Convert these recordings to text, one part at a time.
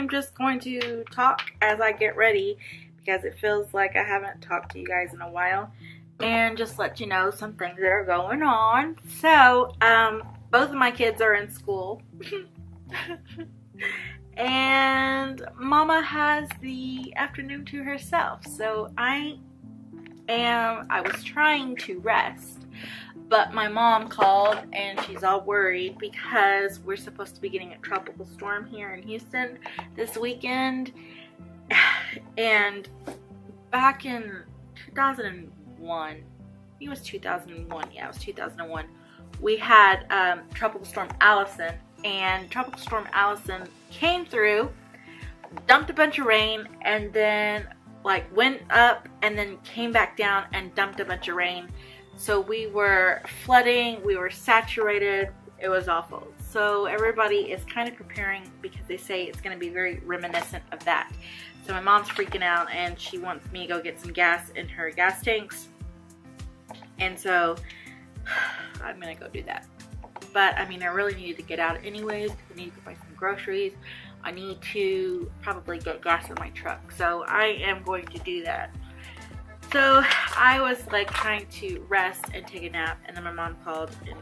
am just going to talk as I get ready because it feels like I haven't talked to you guys in a while, and just let you know some things that are going on. So, both of my kids are in school. And Mama has the afternoon to herself. So I was trying to rest, but my mom called and she's all worried because we're supposed to be getting a tropical storm here in Houston this weekend. And back in 2001, I think it was 2001, yeah, it was 2001, we had Tropical Storm Allison, and Tropical Storm Allison came through, dumped a bunch of rain, and then like went up and then came back down and dumped a bunch of rain. So we were flooding, we were saturated, it was awful. So everybody is kind of preparing because they say it's going to be very reminiscent of that. So my mom's freaking out and she wants me to go get some gas in her gas tanks. And so I'm going to go do that. But I mean, I really needed to get out anyways. I need to go buy some groceries. I need to probably get gas in my truck. So I am going to do that. So I was like trying to rest and take a nap, and then my mom called and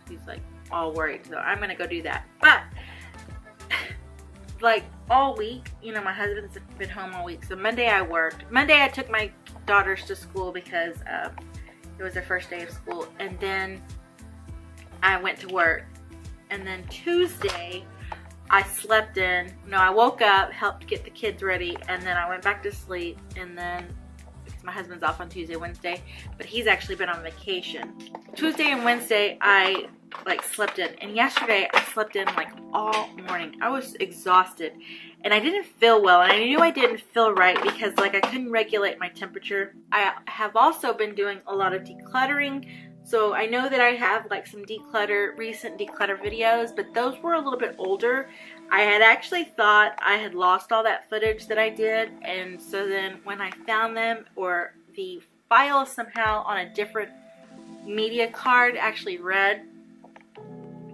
she's like all worried. So I'm going to go do that. But like all week, you know, my husband's been home all week. So Monday I worked. Monday I took my daughters to school because it was their first day of school. And then I went to work, and then Tuesday I slept in. No, I woke up, helped get the kids ready, and then I went back to sleep. And then because my husband's off on Tuesday, Wednesday, but he's actually been on vacation. Tuesday and Wednesday I like slept in, and yesterday I slept in like all morning. I was exhausted and I didn't feel well, and I knew I didn't feel right because like I couldn't regulate my temperature. I have also been doing a lot of decluttering. So I know that I have like some recent declutter videos, but those were a little bit older. I had actually thought I had lost all that footage that I did. And so then when I found them, or the file somehow on a different media card actually read,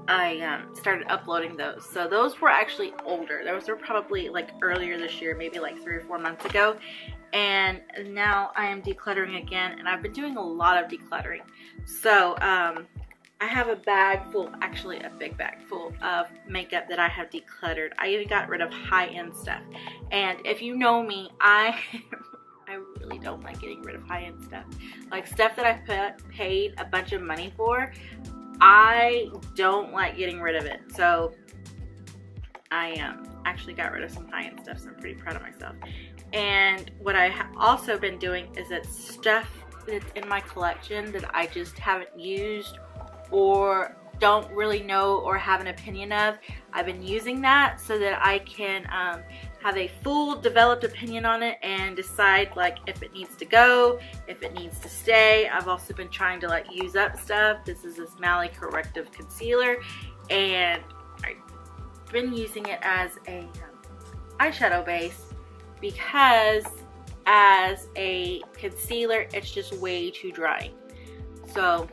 I started uploading those. So those were actually older. Those were probably like earlier this year, maybe like 3 or 4 months ago. And now I am decluttering again, and I've been doing a lot of decluttering. So I have a bag full, actually a big bag full of makeup that I have decluttered. I even got rid of high-end stuff. And if you know me, I really don't like getting rid of high-end stuff. Like stuff that I paid a bunch of money for, I don't like getting rid of it. So I actually got rid of some high-end stuff, so I'm pretty proud of myself. And what I have also been doing is that stuff that's in my collection that I just haven't used or don't really know or have an opinion of, I've been using that so that I can have a full developed opinion on it and decide like if it needs to go, if it needs to stay. I've also been trying to like use up stuff. This is this Mally Corrective Concealer, and I've been using it as a eyeshadow base because as a concealer it's just way too dry. So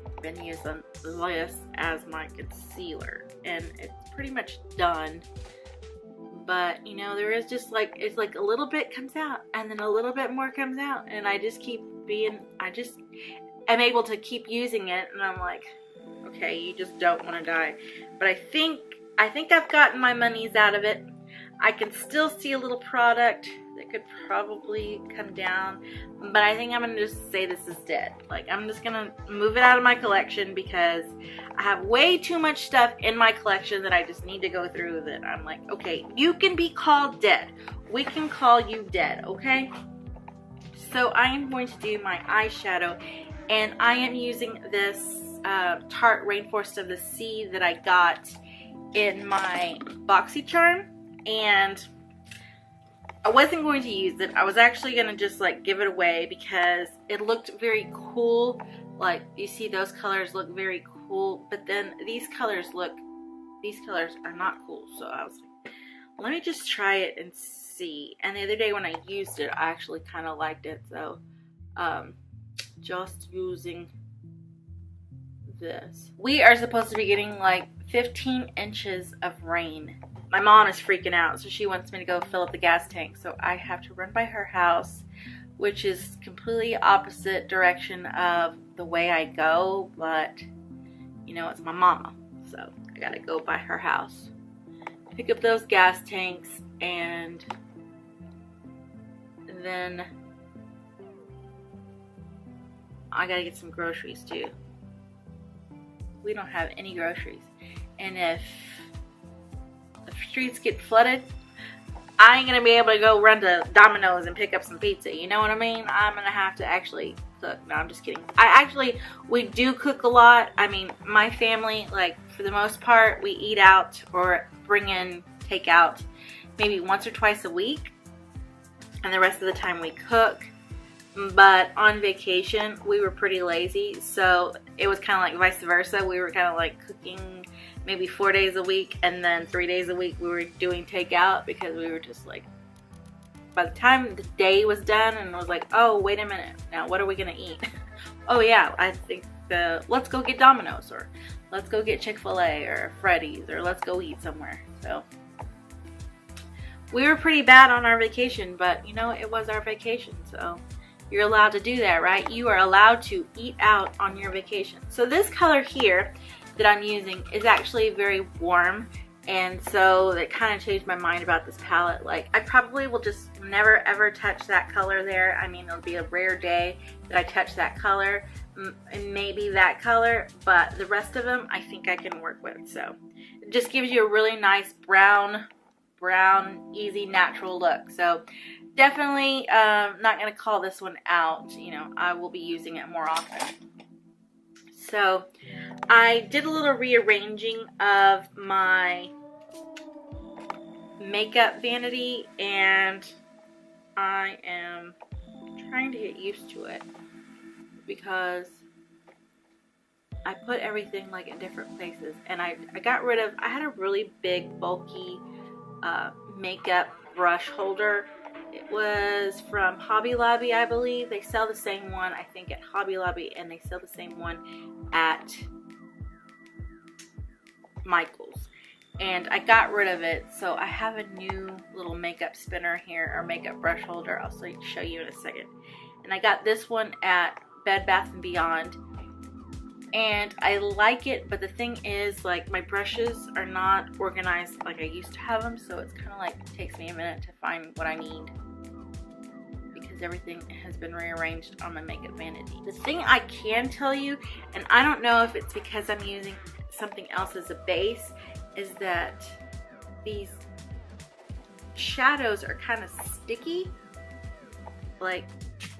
I've been using this as my concealer, and it's pretty much done. But you know, there is just like, it's like a little bit comes out and then a little bit more comes out, and I just keep being, I just am able to keep using it, and I'm like, okay, you just don't want to die. But I think I've gotten my monies out of it. I can still see a little product that could probably come down, but I think I'm gonna just say this is dead. Like, I'm just gonna move it out of my collection because I have way too much stuff in my collection that I just need to go through, that I'm like, okay, you can be called dead. We can call you dead, okay? So I am going to do my eyeshadow, and I am using this Tarte Rainforest of the Sea that I got in my BoxyCharm. And I wasn't going to use it. I was actually going to just like give it away because it looked very cool. Like, you see those colors look very cool, but then these colors are not cool. So I was like, let me just try it and see. And the other day when I used it, I actually kind of liked it. So just using this. We are supposed to be getting like 15 inches of rain. My mom is freaking out, so she wants me to go fill up the gas tank. So I have to run by her house, which is completely opposite direction of the way I go, but you know, it's my mama, so I gotta go by her house, pick up those gas tanks, and then I gotta get some groceries too. We don't have any groceries, and if the streets get flooded, I ain't gonna be able to go run to Domino's and pick up some pizza. You know what I mean? I'm gonna have to actually cook. No, I'm just kidding. We do cook a lot. I mean, my family, like, for the most part, we eat out or bring in takeout maybe once or twice a week, and the rest of the time we cook. But on vacation, we were pretty lazy, so it was kind of like vice versa. We were kind of like cooking maybe 4 days a week, and then 3 days a week we were doing takeout, because we were just like, by the time the day was done and it was like, oh, wait a minute, now what are we gonna eat? Oh yeah, I think let's go get Domino's, or let's go get Chick-fil-A or Freddy's, or let's go eat somewhere. So we were pretty bad on our vacation, but you know, it was our vacation, so you're allowed to do that, right? You are allowed to eat out on your vacation. So this color here that I'm using is actually very warm, and so that kind of changed my mind about this palette. Like, I probably will just never ever touch that color there. I mean, it'll be a rare day that I touch that color, and maybe that color, but the rest of them I think I can work with. So it just gives you a really nice brown, easy, natural look. So definitely not going to call this one out. You know, I will be using it more often. So I did a little rearranging of my makeup vanity, and I am trying to get used to it, because I put everything like in different places, and I got rid of, I had a really big bulky makeup brush holder. It was from Hobby Lobby, I believe. They sell the same one, I think, at Hobby Lobby, and they sell the same one at Michael's. And I got rid of it, so I have a new little makeup spinner here, or makeup brush holder. I'll show you in a second. And I got this one at Bed Bath & Beyond, and I like it, but the thing is, like, my brushes are not organized like I used to have them, so it's kind of like, it takes me a minute to find what I need, because everything has been rearranged on my makeup vanity. The thing I can tell you, and I don't know if it's because I'm using something else as a base, is that these shadows are kind of sticky. Like,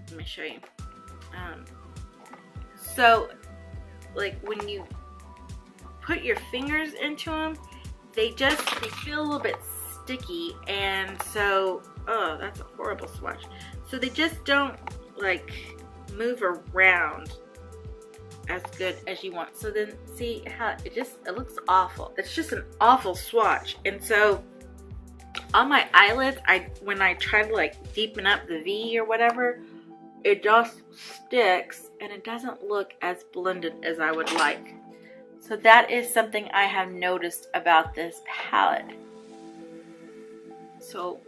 let me show you. So, like, when you put your fingers into them, they feel a little bit sticky, and so, oh, that's a horrible swatch. So they just don't, like, move around as good as you want. So then, see how it looks awful. It's just an awful swatch. And so on my eyelids, when I try to, like, deepen up the V or whatever, it just sticks, and it doesn't look as blended as I would like. So that is something I have noticed about this palette. So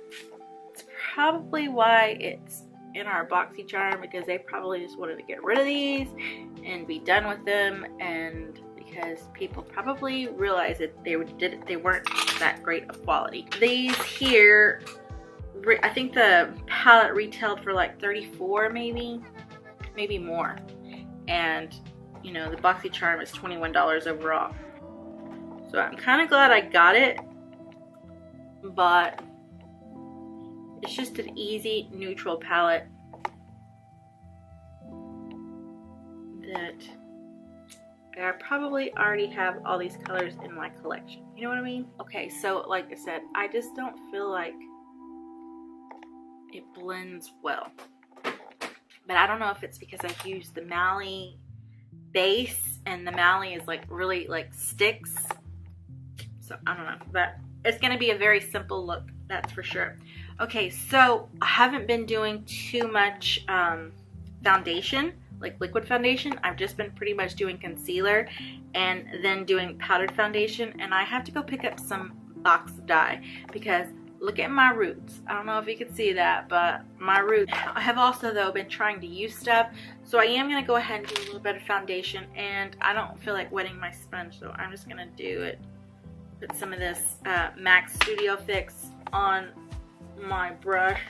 it's probably why it's in our boxy charm, because they probably just wanted to get rid of these and be done with them, and because people probably realized that they weren't that great of quality. These here, I think the palette retailed for like $34, maybe more, and you know, the boxy charm is $21 overall. So I'm kind of glad I got it, but it's just an easy neutral palette that I probably already have all these colors in my collection. You know what I mean? Okay, so like I said, I just don't feel like it blends well. But I don't know if it's because I've used the Mally base, and the Mally is like really like sticks. So I don't know, but it's gonna be a very simple look, that's for sure. Okay, so I haven't been doing too much foundation like liquid foundation. I've just been pretty much doing concealer and then doing powdered foundation, and I have to go pick up some box dye because look at my roots. I don't know if you can see that, but my roots. I have also though been trying to use stuff, so I am going to go ahead and do a little bit of foundation, and I don't feel like wetting my sponge, so I'm just going to do it. Put some of this MAC Studio Fix on my brush.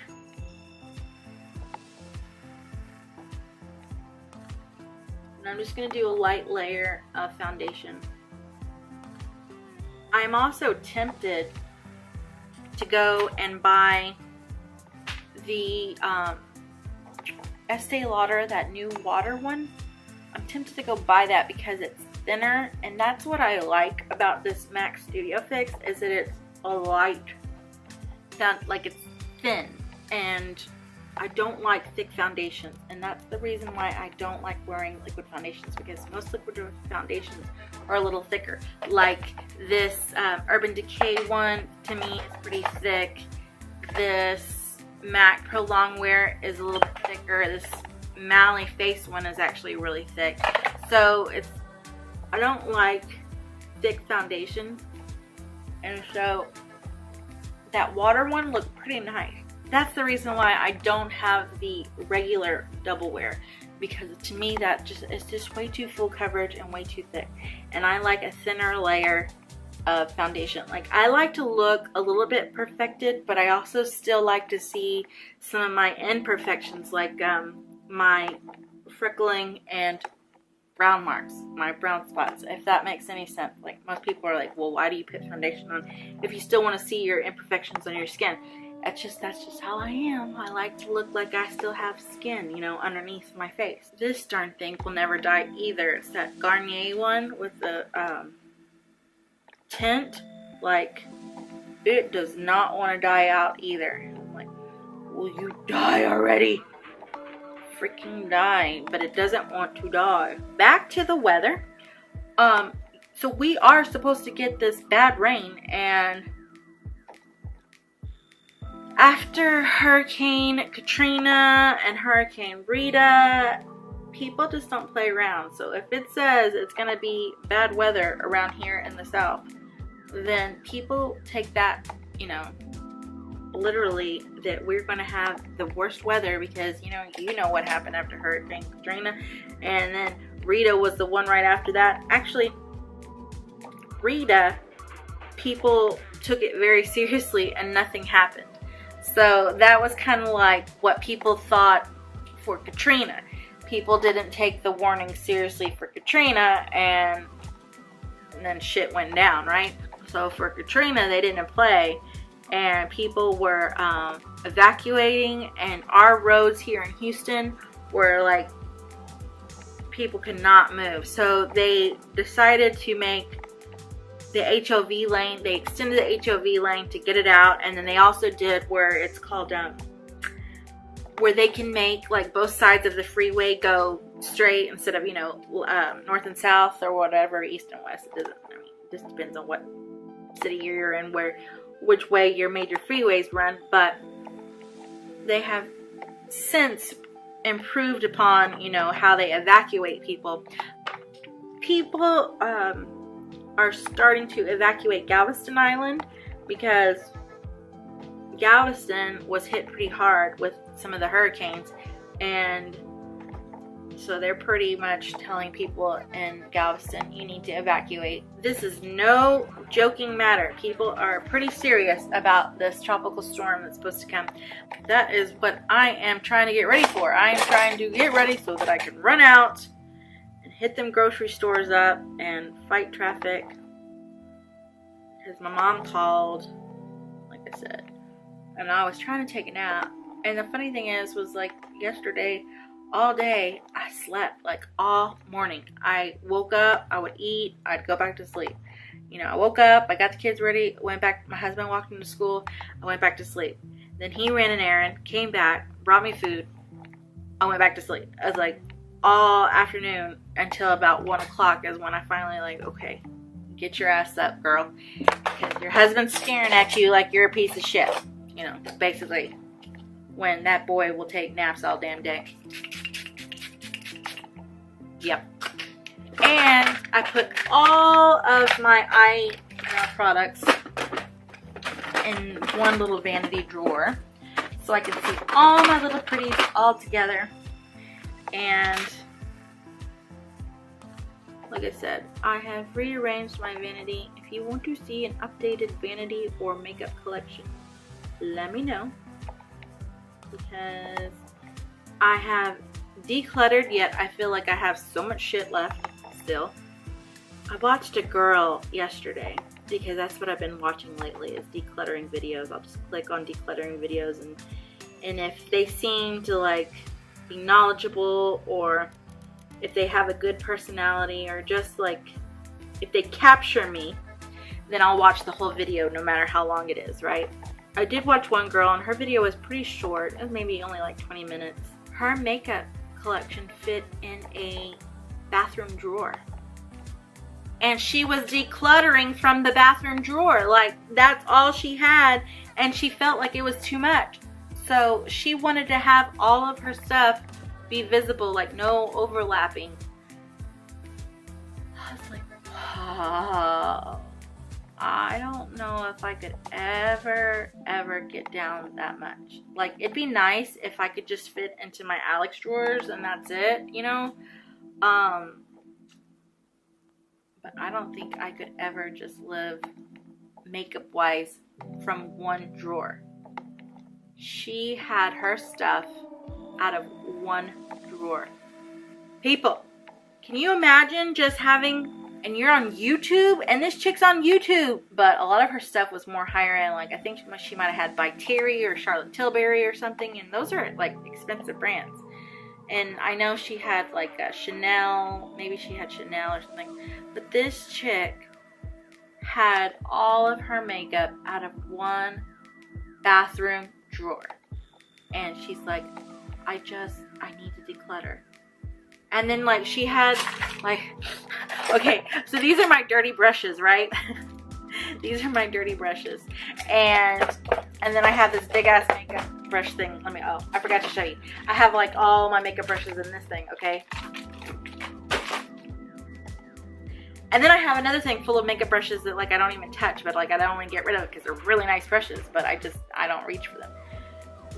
And I'm just going to do a light layer of foundation. I'm also tempted to go and buy the Estee Lauder, that new water one. I'm tempted to go buy that because it's thinner, and that's what I like about this MAC Studio Fix, is that it's a light, like it's thin, and I don't like thick foundations, and that's the reason why I don't like wearing liquid foundations, because most liquid foundations are a little thicker. Like this Urban Decay one, to me, is pretty thick. This MAC Pro Longwear is a little bit thicker. This Mally Face one is actually really thick. So I don't like thick foundations, and so that water one looked pretty nice. That's the reason why I don't have the regular double wear, because to me it's just way too full coverage and way too thick, and I like a thinner layer of foundation. Like, I like to look a little bit perfected, but I also still like to see some of my imperfections, like my freckling and brown marks, my brown spots, if that makes any sense. Like, most people are like, well, why do you put foundation on if you still want to see your imperfections on your skin? That's just how I am. I like to look like I still have skin, you know, underneath my face. This darn thing will never dye either. It's that Garnier one with the tint. Like, it does not want to dye out either. I'm like, will you die already? Freaking die. But it doesn't want to die. Back to the weather. So we are supposed to get this bad rain, and after Hurricane Katrina and Hurricane Rita, people just don't play around. So if it says it's going to be bad weather around here in the South, then people take that, you know, literally, that we're going to have the worst weather, because, you know what happened after Hurricane Katrina, and then Rita was the one right after that. Actually, Rita, people took it very seriously and nothing happened. So that was kind of like what people thought for Katrina. People didn't take the warning seriously for Katrina, and then shit went down, right? So for Katrina, they didn't play, and people were evacuating, and our roads here in Houston were like, people could not move. So they decided to make the HOV lane. They extended the HOV lane to get it out, and then they also did where it's called where they can make like both sides of the freeway go straight instead of, you know, north and south or whatever, east and west. It doesn't, I mean, it just depends on what city you're in, which way your major freeways run. But they have since improved upon, you know, how they evacuate people. People are starting to evacuate Galveston Island, because Galveston was hit pretty hard with some of the hurricanes, and so they're pretty much telling people in Galveston, you need to evacuate. This is no joking matter. People are pretty serious about this tropical storm that's supposed to come. That is what I am trying to get ready for. I am trying to get ready so that I can run out and hit them grocery stores up and fight traffic, because my mom called, like I said, and I was trying to take a nap. And the funny thing was like yesterday, all day, I slept like all morning. I woke up, I would eat, I'd go back to sleep. You know, I woke up, I got the kids ready, went back, my husband walked into school, I went back to sleep. Then he ran an errand, came back, brought me food, I went back to sleep. I was like, all afternoon until about 1 o'clock is when I finally like, okay, get your ass up, girl. Because your husband's staring at you like you're a piece of shit. You know, basically, when that boy will take naps all damn day. Yep. And I put all of my eye products in one little vanity drawer so I can see all my little pretties all together. And like I said, I have rearranged my vanity. If you want to see an updated vanity or makeup collection, let me know, because I have decluttered, yet I feel like I have so much shit left still. I watched a girl yesterday, because that's what I've been watching lately, is decluttering videos. I'll just click on decluttering videos, and if they seem to like be knowledgeable, or if they have a good personality, or just like if they capture me, then I'll watch the whole video no matter how long it is, right? I did watch one girl, and her video was pretty short. It was maybe only like 20 minutes. Her makeup collection fit in a bathroom drawer. And she was decluttering from the bathroom drawer. Like, that's all she had, and she felt like it was too much. So she wanted to have all of her stuff be visible, like no overlapping. I was like, oh, I don't know if I could ever get down that much. Like, it'd be nice if I could just fit into my Alex drawers and that's it, you know? But I don't think I could ever just live makeup-wise from one drawer. She had her stuff out of one drawer. People, can you imagine just having, and you're on YouTube, and this chick's on YouTube, but a lot of her stuff was more higher end. Like, I think she might have had by Terry or Charlotte Tilbury or something, and those are like expensive brands. And I know she had like a Chanel, maybe she had Chanel or something, but this chick had all of her makeup out of one bathroom drawer. And she's like, I need to declutter. And then like she had like, okay, so these are my dirty brushes, right? These are my dirty brushes. And then I have this big ass makeup brush thing. Oh, I forgot to show you. I have like all my makeup brushes in this thing, okay? And then I have another thing full of makeup brushes that like I don't even touch, but like I don't want to get rid of because they're really nice brushes, but I don't reach for them.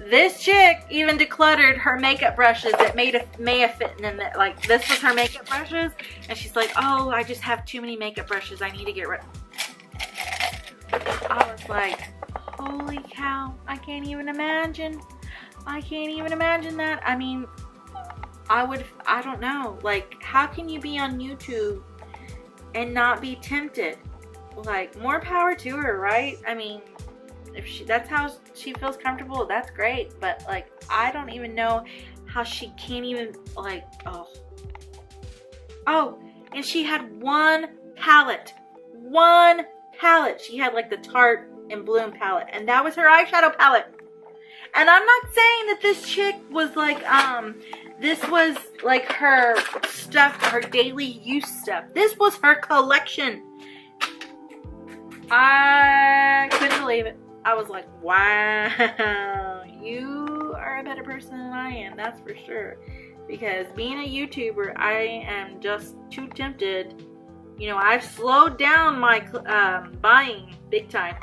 This chick even decluttered her makeup brushes that may have fit in that, like this was her makeup brushes, and she's like, oh, I just have too many makeup brushes, I need to get rid of. I was like, holy cow, I can't even imagine. I can't even imagine that. I mean, I don't know, like how can you be on YouTube and not be tempted? Like, more power to her, right? I mean, if that's how she feels comfortable, that's great, but like I don't even know how she can't even like, oh, and she had one palette. She had like the Tarte and Bloom palette, and that was her eyeshadow palette. And I'm not saying that this chick was like this was like her stuff, her daily use stuff. This was her collection. I couldn't believe it. I was like, wow, you are a better person than I am, that's for sure. Because being a YouTuber, I am just too tempted. You know, I've slowed down my buying big time.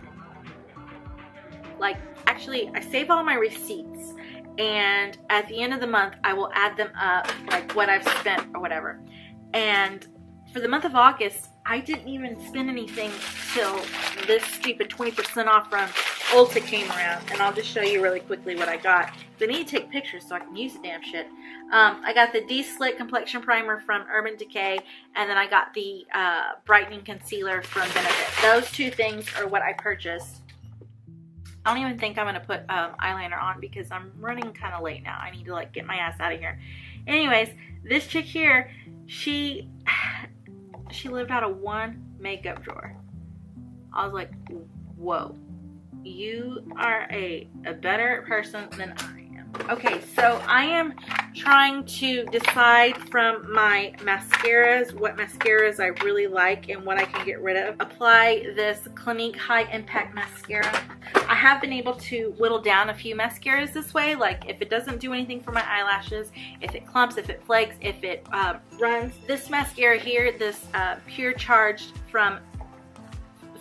Like, actually, I save all my receipts, and at the end of the month, I will add them up, like what I've spent or whatever. And for the month of August, I didn't even spend anything till this stupid 20% off from Ulta came around. And I'll just show you really quickly what I got. I need to take pictures so I can use the damn shit. I got the De-Slick Complexion Primer from Urban Decay. And then I got the Brightening Concealer from Benefit. Those two things are what I purchased. I don't even think I'm going to put eyeliner on because I'm running kind of late now. I need to like get my ass out of here. Anyways, this chick here, she lived out of one makeup drawer. I was like, whoa, you are a better person than I am. Okay, so I am trying to decide from my mascaras what mascaras I really like and what I can get rid of. Apply this Clinique High Impact Mascara. I have been able to whittle down a few mascaras this way. Like if it doesn't do anything for my eyelashes, if it clumps, if it flakes, if it runs. This mascara here, this Pure Charged from,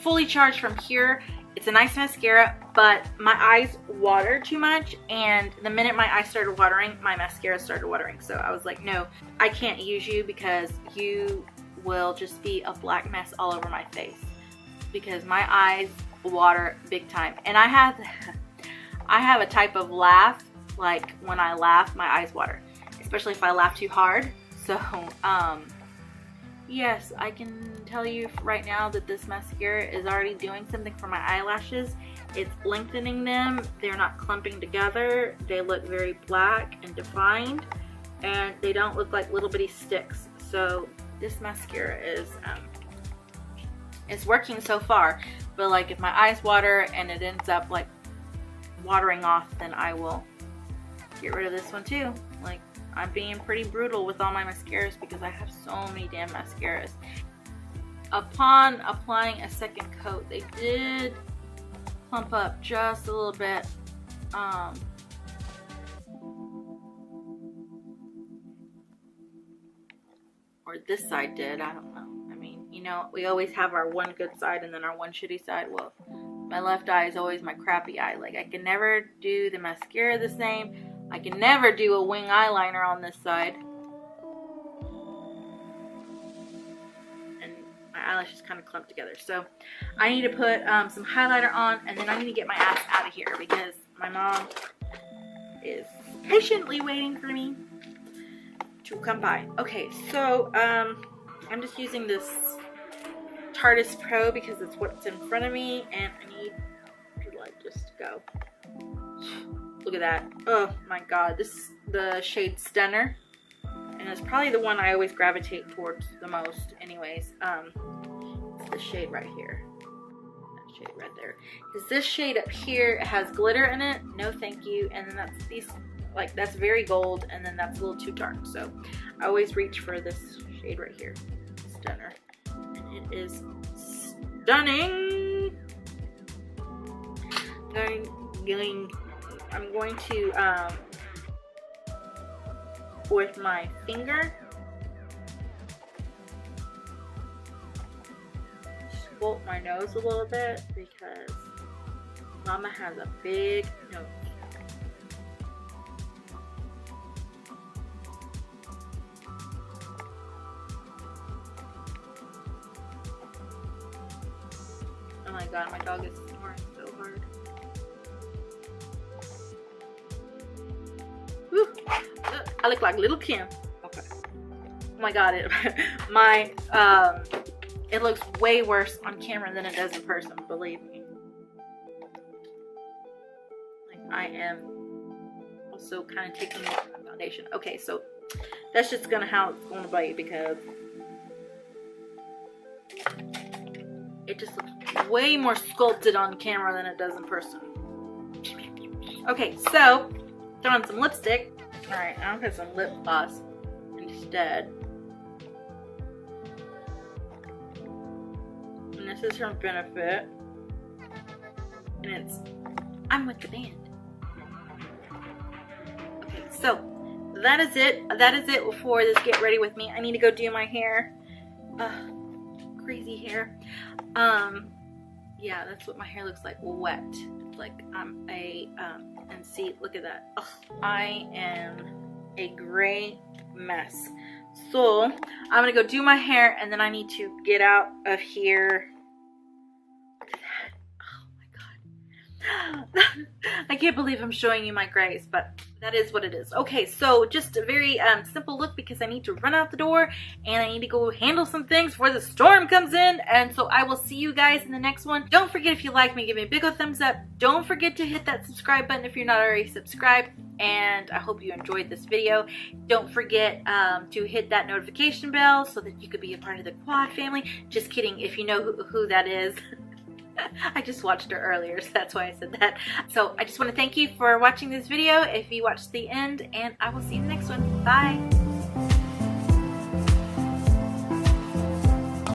fully charged from Pure. It's a nice mascara, but my eyes water too much, and the minute my eyes started watering, my mascara started watering. So I was like, no, I can't use you because you will just be a black mess all over my face, because my eyes water big time. And I have a type of laugh, like when I laugh, my eyes water, especially if I laugh too hard. So yes, I can tell you right now that this mascara is already doing something for my eyelashes. It's lengthening them. They're not clumping together. They look very black and defined, and they don't look like little bitty sticks. So this mascara is it's working so far. But like if my eyes water and it ends up like watering off, then I will get rid of this one too. Like, I'm being pretty brutal with all my mascaras because I have so many damn mascaras. Upon applying a second coat, they did plump up just a little bit. Or this side did, I don't know. I mean, you know, we always have our one good side and then our one shitty side. Well, my left eye is always my crappy eye. Like, I can never do the mascara the same. I can never do a wing eyeliner on this side. And my eyelashes kind of clump together. So I need to put some highlighter on, and then I need to get my ass out of here because my mom is patiently waiting for me to come by. Okay, so I'm just using this Tarteist Pro because it's what's in front of me, and I need to like just go. Look at that. Oh my god. This is the shade Stunner. And it's probably the one I always gravitate towards the most anyways. It's this shade right here. That shade right there. Because this shade up here has glitter in it. No thank you. And then that's these, like, that's very gold, and then that's a little too dark. So I always reach for this shade right here. Stunner. And it is stunning. I'm going to, with my finger, sculpt my nose a little bit because Mama has a big nose. Oh my god, my dog is snoring so hard. Whew. I look like little Kim. Okay. Oh my god, it looks way worse on camera than it does in person, believe me. Like, I am also kind of taking off my foundation. Okay, so that's just how it's gonna be because it just looks way more sculpted on camera than it does in person. Okay, so throw on some lipstick. Alright, I'll put some lip gloss instead. And this is from Benefit. And it's I'm with the band. Okay, so that is it. That is it for this get ready with me. I need to go do my hair. Crazy hair. Yeah, that's what my hair looks like, wet. It's like I'm and see, look at that. Ugh, I am a gray mess. So I'm gonna go do my hair, and then I need to get out of here. Look at that. Oh my god. I can't believe I'm showing you my grays, but that is what it is. Okay, so just a very simple look because I need to run out the door and I need to go handle some things before the storm comes in. And so I will see you guys in the next one. Don't forget, if you like me, give me a big old thumbs up. Don't forget to hit that subscribe button if you're not already subscribed. And I hope you enjoyed this video. Don't forget to hit that notification bell so that you could be a part of the Quad family. Just kidding, if you know who that is. I just watched her earlier, so that's why I said that. So I just want to thank you for watching this video if you watched the end, and I will see you in the next one. Bye.